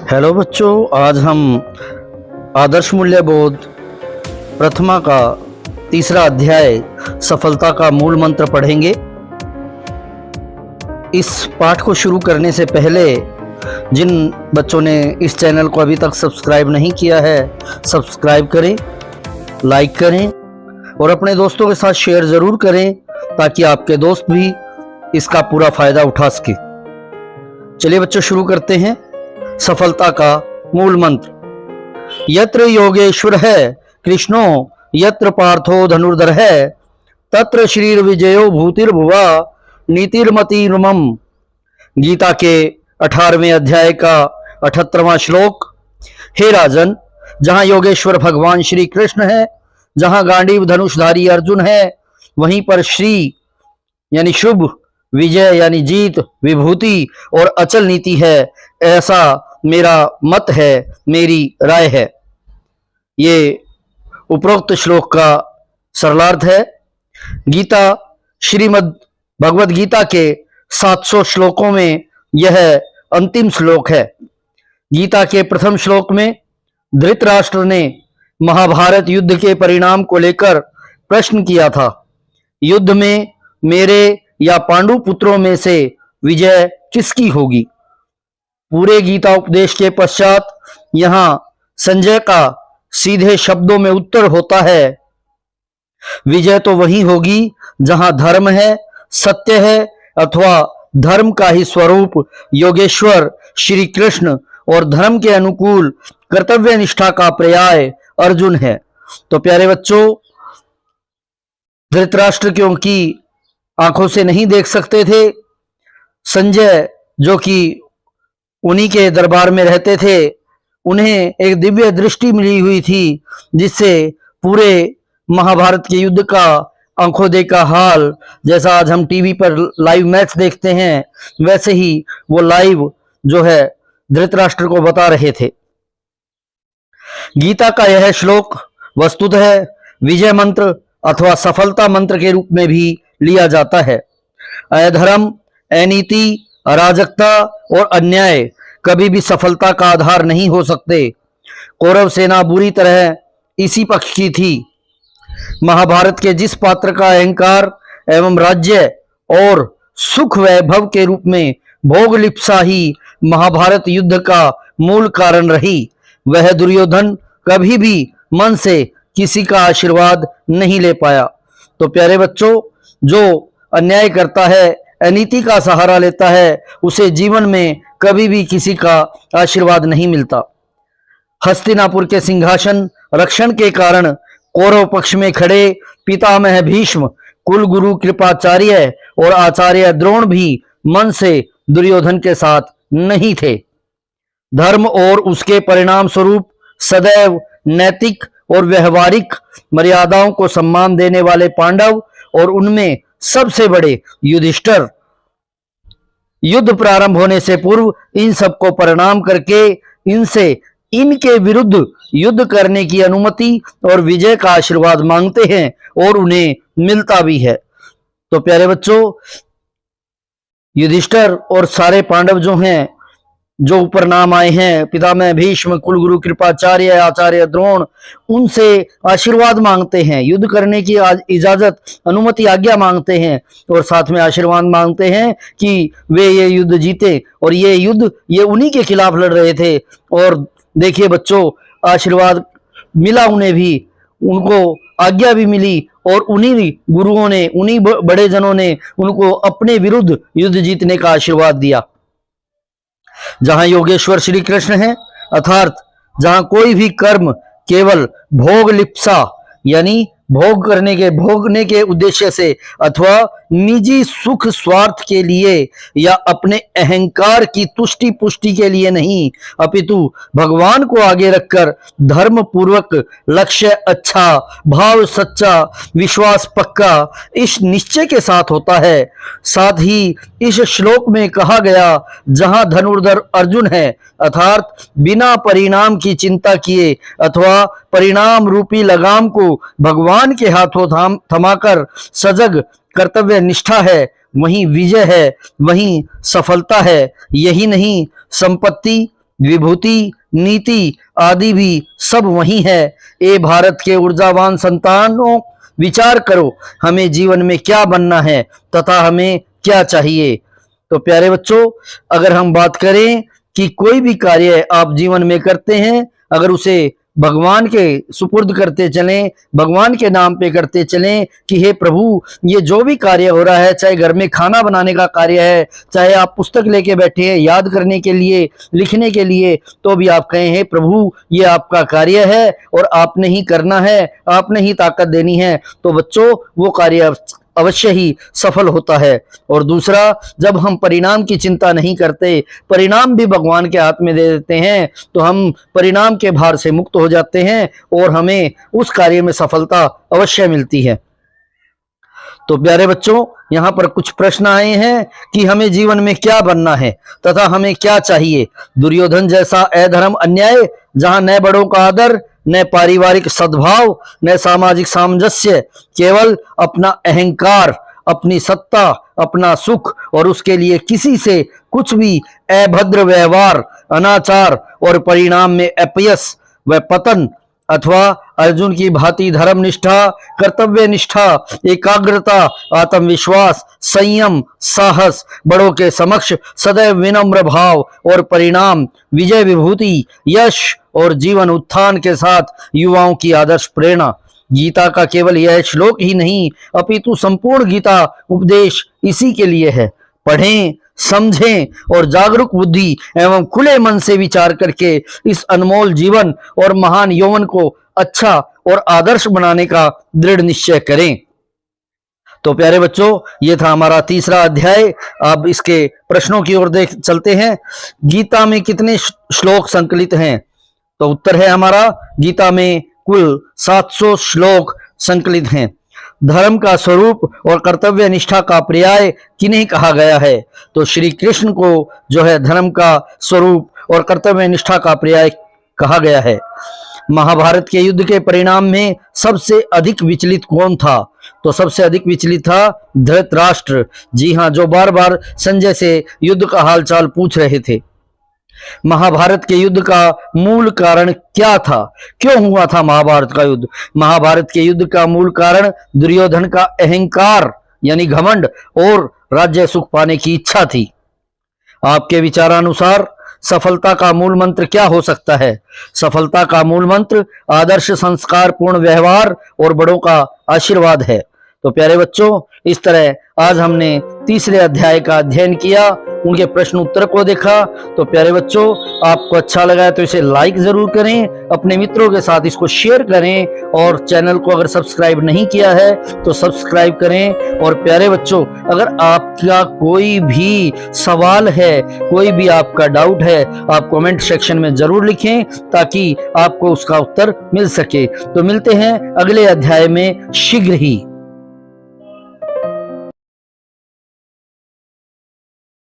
Hello बच्चों, आज हम आदर्श मूल्यबोध प्रथमा का तीसरा अध्याय सफलता का मूल मंत्र पढ़ेंगे। इस पाठ को शुरू करने से पहले जिन बच्चों ने इस चैनल को अभी तक सब्सक्राइब नहीं किया है, सब्सक्राइब करें, लाइक करें और अपने दोस्तों के साथ शेयर ज़रूर करें ताकि आपके दोस्त भी इसका पूरा फायदा उठा सके। चलिए बच्चों, शुरू करते हैं। सफलता का मूल मंत्र। यत्र योगेश्वर है कृष्णो यत्र पार्थो धनुर्धर है तत्र श्रीर विजयो भूतिर्भुवा नीतिर्मतिर्मम। गीता के 18वें अध्याय का 78वां श्लोक। हे राजन, जहां योगेश्वर भगवान श्री कृष्ण है, जहां गांडीव धनुषधारी अर्जुन है, वहीं पर श्री यानी शुभ, विजय यानी जीत, विभूति और अचल नीति है, ऐसा मेरा मत है, मेरी राय है। ये उपरोक्त श्लोक का सरलार्थ है। गीता श्रीमद् भगवद गीता के 700 श्लोकों में यह अंतिम श्लोक है। गीता के प्रथम श्लोक में धृतराष्ट्र ने महाभारत युद्ध के परिणाम को लेकर प्रश्न किया था। युद्ध में मेरे या पांडु पुत्रों में से विजय किसकी होगी? पूरे गीता उपदेश के पश्चात यहां संजय का सीधे शब्दों में उत्तर होता है, विजय तो वही होगी जहां धर्म है, सत्य है अथवा धर्म का ही स्वरूप योगेश्वर श्री कृष्ण और धर्म के अनुकूल कर्तव्य निष्ठा का पर्याय अर्जुन है। तो प्यारे बच्चों, धृतराष्ट्र क्योंकि आंखों से नहीं देख सकते थे, संजय जो कि उन्हीं के दरबार में रहते थे, उन्हें एक दिव्य दृष्टि मिली हुई थी जिससे पूरे महाभारत के युद्ध का आंखों देखा हाल, जैसा आज हम टीवी पर लाइव मैच देखते हैं, वैसे ही वो लाइव जो है धृतराष्ट्र को बता रहे थे। गीता का यह श्लोक वस्तुतः विजय मंत्र अथवा सफलता मंत्र के रूप में भी लिया जाता है। अधर्म, अनीति, अराजकता और अन्याय कभी भी सफलता का आधार नहीं हो सकते। कौरव सेना बुरी तरह इसी पक्ष की थी। महाभारत के जिस पात्र का अहंकार एवं राज्य और सुख वैभव के रूप में भोग लिप्सा ही महाभारत युद्ध का मूल कारण रही, वह दुर्योधन कभी भी मन से किसी का आशीर्वाद नहीं ले पाया। तो प्यारे बच्चों, जो अन्याय करता है, अनीति का सहारा लेता है, उसे जीवन में कभी भी किसी का आशीर्वाद नहीं मिलता। हस्तिनापुर के सिंहासन रक्षण के कारण कौरव पक्ष में खड़े पितामह भीष्म, कुलगुरु कृपाचार्य और आचार्य द्रोण भी मन से दुर्योधन के साथ नहीं थे। धर्म और उसके परिणाम स्वरूप सदैव नैतिक और व्यवहारिक मर्यादाओं को सम्मान देने वाले पांडव और उनमें सबसे बड़े युधिष्ठिर युद्ध प्रारंभ होने से पूर्व इन सबको प्रणाम करके इनसे इनके विरुद्ध युद्ध करने की अनुमति और विजय का आशीर्वाद मांगते हैं और उन्हें मिलता भी है। तो प्यारे बच्चों, युधिष्ठिर और सारे पांडव जो हैं, जो ऊपर नाम आए हैं, पितामह भीष्म, कुलगुरु कृपाचार्य, आचार्य द्रोण, उनसे आशीर्वाद मांगते हैं, युद्ध करने की इजाजत, अनुमति, आज्ञा मांगते हैं और साथ में आशीर्वाद मांगते हैं कि वे ये युद्ध जीते। और ये युद्ध ये उन्हीं के खिलाफ लड़ रहे थे और देखिए बच्चों, आशीर्वाद मिला उन्हें भी, उनको आज्ञा भी मिली और उन्हीं गुरुओं ने, उन्हीं बड़े जनों ने उनको अपने विरुद्ध युद्ध जीतने का आशीर्वाद दिया। जहां योगेश्वर श्री कृष्ण है, अर्थात जहां कोई भी कर्म केवल भोग लिप्सा यानी भोगने के उद्देश्य से अथवा निजी सुख स्वार्थ के लिए या अपने अहंकार की तुष्टि पुष्टि के लिए नहीं, अपितु भगवान को आगे रखकर धर्म पूर्वक लक्ष्य अच्छा, भाव सच्चा, विश्वास पक्का, इस निश्चय के साथ होता है। साथ ही इस श्लोक में कहा गया, जहां धनुर्धर अर्जुन है, अर्थात बिना परिणाम की चिंता किए अथवा परिणाम रूपी लगाम को भगवान के हाथों थमाकर सजग कर्तव्य निष्ठा है, वहीं विजय है, वहीं सफलता है। यही नहीं, संपत्ति, विभूति, नीति आदि भी सब वही है। ए भारत के ऊर्जावान संतानों, विचार करो हमें जीवन में क्या बनना है तथा हमें क्या चाहिए। तो प्यारे बच्चों, अगर हम बात करें कि कोई भी कार्य आप जीवन में करते हैं, अगर उसे भगवान के सुपुर्द करते चलें, भगवान के नाम पे करते चलें कि हे प्रभु, ये जो भी कार्य हो रहा है, चाहे घर में खाना बनाने का कार्य है, चाहे आप पुस्तक लेके बैठे हैं याद करने के लिए, लिखने के लिए, तो भी आप कहें हे प्रभु, ये आपका कार्य है और आपने ही करना है, आपने ही ताकत देनी है। तो बच्चों, वो कार्य अवश्य ही सफल होता है। और दूसरा, जब हम परिणाम की चिंता नहीं करते, परिणाम भी भगवान के हाथ में दे देते हैं, तो हम परिणाम के भार से मुक्त हो जाते हैं और हमें उस कार्य में सफलता अवश्य मिलती है। तो प्यारे बच्चों, यहाँ पर कुछ प्रश्न आए हैं कि हमें जीवन में क्या बनना है तथा हमें क्या चाहिए। दुर्योधन जैसा अधर्म, अन्याय, जहां न बड़ों का आदर, न पारिवारिक सद्भाव, न सामाजिक सामंजस्य, केवल अपना अहंकार, अपनी सत्ता, अपना सुख और उसके लिए किसी से कुछ भी अभद्र व्यवहार, अनाचार और परिणाम में अपयश व पतन, अथवा अर्जुन की भांति धर्म निष्ठा, कर्तव्य निष्ठा, एकाग्रता, आत्मविश्वास, संयम, साहस, बड़ों के समक्ष सदैव विनम्र भाव और परिणाम, विजय, विभूति, यश और जीवन उत्थान के साथ युवाओं की आदर्श प्रेरणा। गीता का केवल यह श्लोक ही नहीं, अपितु संपूर्ण गीता उपदेश इसी के लिए है। पढ़ें, समझें और जागरूक बुद्धि एवं खुले मन से विचार करके इस अनमोल जीवन और महान यौवन को अच्छा और आदर्श बनाने का दृढ़ निश्चय करें। तो प्यारे बच्चों, ये था हमारा तीसरा अध्याय। अब इसके प्रश्नों की ओर देख चलते हैं। गीता में कितने श्लोक संकलित हैं? तो उत्तर है हमारा, गीता में कुल 700 श्लोक संकलित हैं। धर्म का स्वरूप और कर्तव्य निष्ठा का पर्याय किन्हें कहा गया है? तो श्री कृष्ण को जो है धर्म का स्वरूप और कर्तव्य निष्ठा का पर्याय कहा गया है। महाभारत के युद्ध के परिणाम में सबसे अधिक विचलित कौन था? तो सबसे अधिक विचलित था धृतराष्ट्र। जी हाँ, जो बार बार संजय से युद्ध का हालचाल पूछ रहे थे। महाभारत के युद्ध का मूल कारण क्या था? क्यों हुआ था महाभारत का युद्ध? महाभारत के युद्ध का मूल कारण दुर्योधन का अहंकार यानी घमंड और राज्य सुख पाने की इच्छा थी। आपके विचारानुसार सफलता का मूल मंत्र क्या हो सकता है? सफलता का मूल मंत्र आदर्श, संस्कार पूर्ण व्यवहार और बड़ों का आशीर्वाद है। तो प्यारे बच्चों, इस तरह आज हमने तीसरे अध्याय का अध्ययन किया, उनके प्रश्न उत्तर को देखा। तो प्यारे बच्चों, आपको अच्छा लगा है तो इसे लाइक जरूर करें, अपने मित्रों के साथ इसको शेयर करें और चैनल को अगर सब्सक्राइब नहीं किया है तो सब्सक्राइब करें। और प्यारे बच्चों, अगर आपका कोई भी सवाल है, कोई भी आपका डाउट है, आप कमेंट सेक्शन में जरूर लिखें ताकि आपको उसका उत्तर मिल सके। तो मिलते हैं अगले अध्याय में शीघ्र ही।